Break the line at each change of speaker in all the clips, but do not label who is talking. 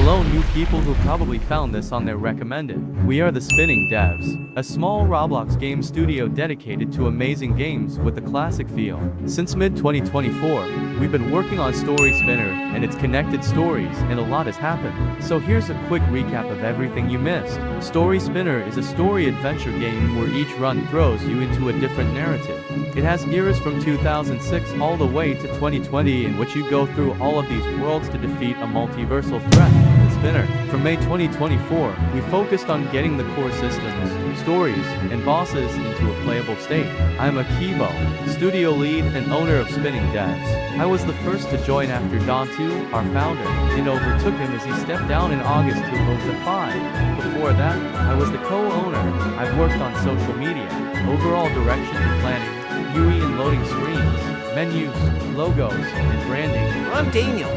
Hello new people who probably found this on their recommended. We are the Spinning Devs, a small Roblox game studio dedicated to amazing games with a classic feel. Since mid-2024, we've been working on Story Spinner and its connected stories, and a lot has happened. So here's a quick recap of everything you missed. Story Spinner is a story adventure game where each run throws you into a different narrative. It has eras from 2006 all the way to 2020 in which you go through all of these worlds to defeat a multiversal threat, the Spinner. From May 2024, we focused on getting the core systems, stories, and bosses into a playable state. I'm Akibo, studio lead and owner of Spinning Devs. I was the first to join after Dontu, our founder, and overtook him as he stepped down in August 2005. Before that, I was the co-owner. I've worked on social media, overall direction and planning, UI and loading screens, menus, logos, and branding.
I'm Daniel,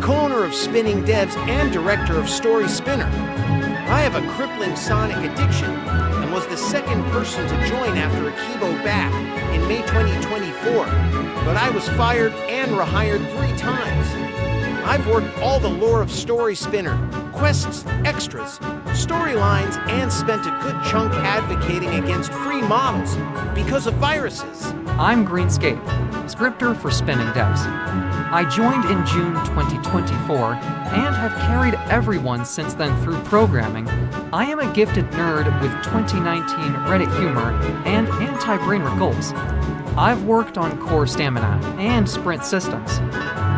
co-owner of Spinning Devs and director of Story Spinner. I have a crippling Sonic addiction and was the second person to join after Akibo back in May 2024, but I was fired and rehired 3 times. I've worked all the lore of Story Spinner, quests, extras, storylines, and spent a good chunk advocating against free models because of viruses.
I'm Greenscape, scripter for Spinning Devs. I joined in June 2024 and have carried everyone since then through programming. I am a gifted nerd with 2019 Reddit humor and anti-brainer goals. I've worked on core stamina and sprint systems,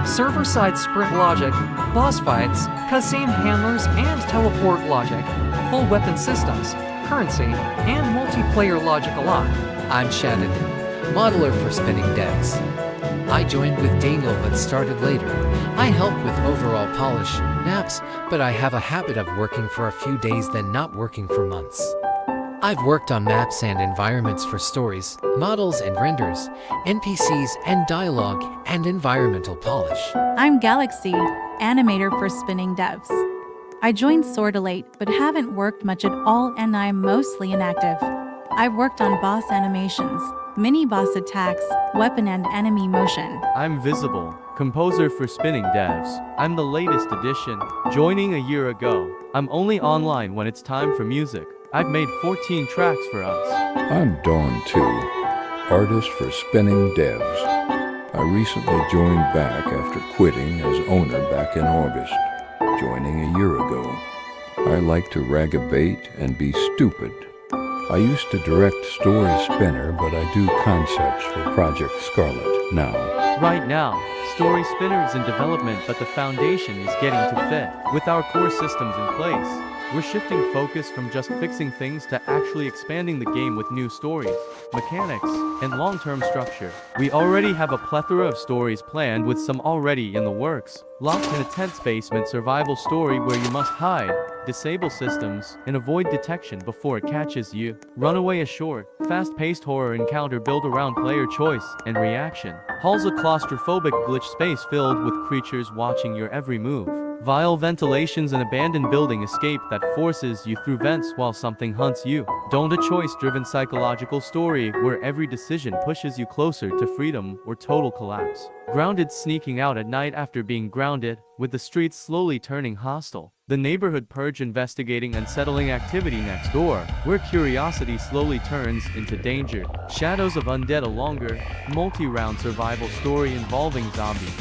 server-side sprint logic, boss fights, cutscene handlers and teleport logic, full weapon systems, currency, and multiplayer logic a lot.
I'm Shannon, modeler for Spinning Devs. I joined with Daniel but started later. I help with overall polish, naps, but I have a habit of working for a few days then not working for months. I've worked on maps and environments for stories, models and renders, NPCs and dialogue, and environmental polish.
I'm Galaxy, animator for Spinning Devs. I joined sorta late, but haven't worked much at all and I'm mostly inactive. I've worked on boss animations, mini-boss attacks, weapon and enemy motion.
I'm Visible, composer for Spinning Devs. I'm the latest addition, joining a year ago. I'm only online when it's time for music. I've made 14 tracks for us.
I'm Dawn 2, artist for Spinning Devs. I recently joined back after quitting as owner back in August, joining a year ago. I like to rag a bait and be stupid. I used to direct Story Spinner, but I do concepts for Project Scarlet now.
Right now, Story Spinner is in development, but the foundation is getting to fit. With our core systems in place, we're shifting focus from just fixing things to actually expanding the game with new stories, mechanics, and long-term structure. We already have a plethora of stories planned with some already in the works. Locked in a tense basement survival story where you must hide, disable systems, and avoid detection before it catches you. Runaway a short, fast-paced horror encounter built around player choice and reaction. Hall's a claustrophobic glitch space filled with creatures watching your every move. Vile ventilations and abandoned building escape that forces you through vents while something hunts you. Don't a choice-driven psychological story where every decision pushes you closer to freedom or total collapse. Grounded sneaking out at night after being grounded, with the streets slowly turning hostile. The neighborhood purge investigating unsettling activity next door, where curiosity slowly turns into danger. Shadows of Undead, a longer, multi-round survival story involving zombies,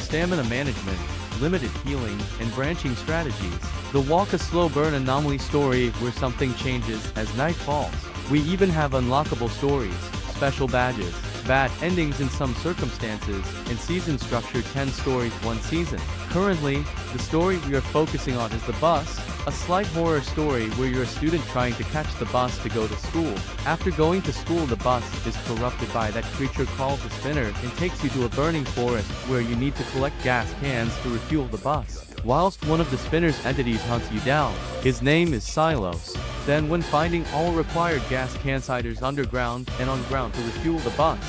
stamina management, limited healing, and branching strategies. The Walk a Slow Burn anomaly story where something changes as night falls. We even have unlockable stories, special badges, bad endings in some circumstances, and season structure 10 stories 1 season. Currently, the story we are focusing on is The Bus, a slight horror story where you're a student trying to catch the bus to go to school. After going to school, the bus is corrupted by that creature called the Spinner and takes you to a burning forest where you need to collect gas cans to refuel the bus. Whilst one of the Spinner's entities hunts you down, his name is Silos. Then when finding all required gas can siders underground and on ground to refuel the bus,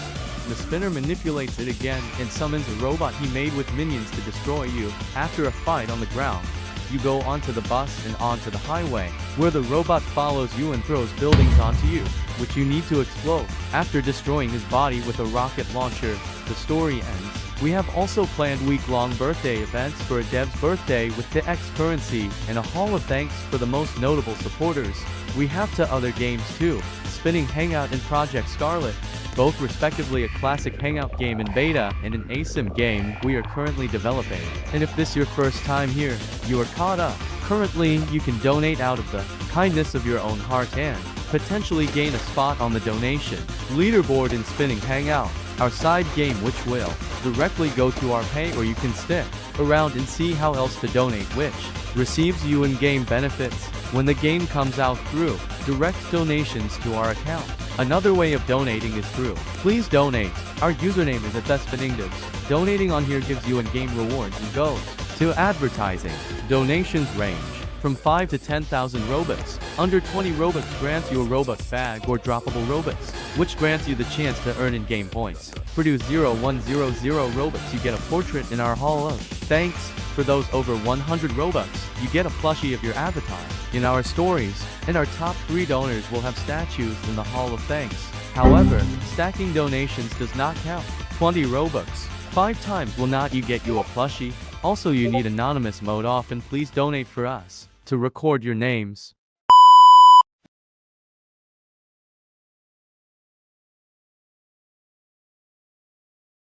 the Spinner manipulates it again and summons a robot he made with minions to destroy you. After a fight on the ground, you go onto the bus and onto the highway, where the robot follows you and throws buildings onto you, which you need to explode. After destroying his body with a rocket launcher, the story ends. We have also planned week-long birthday events for a dev's birthday with the X currency and a hall of thanks for the most notable supporters. We have two other games too, Spinning Hangout and Project Scarlet, both respectively a classic hangout game in beta and an ASIM game we are currently developing. And if this is your first time here, you are caught up. Currently, you can donate out of the kindness of your own heart and potentially gain a spot on the donation leaderboard in Spinning Hangout, our side game which will directly go to our pay, or you can stick around and see how else to donate, which receives you in-game benefits when the game comes out through direct donations to our account. Another way of donating is through Please Donate. Our username is @BestFiningDevs. Donating on here gives you in-game rewards and goes to advertising. Donations range from 5 to 10,000 Robux. Under 20 Robux grants you a Robux bag or droppable Robux, which grants you the chance to earn in-game points. Produce 0100 Robux, you get a portrait in our Hall of Thanks. For those over 100 Robux, you get a plushie of your avatar in our stories, and our top 3 donors will have statues in the Hall of Thanks. However, stacking donations does not count. 20 Robux, 5 times will not you get you a plushie. Also, you need anonymous mode off, and please donate for us to record your names.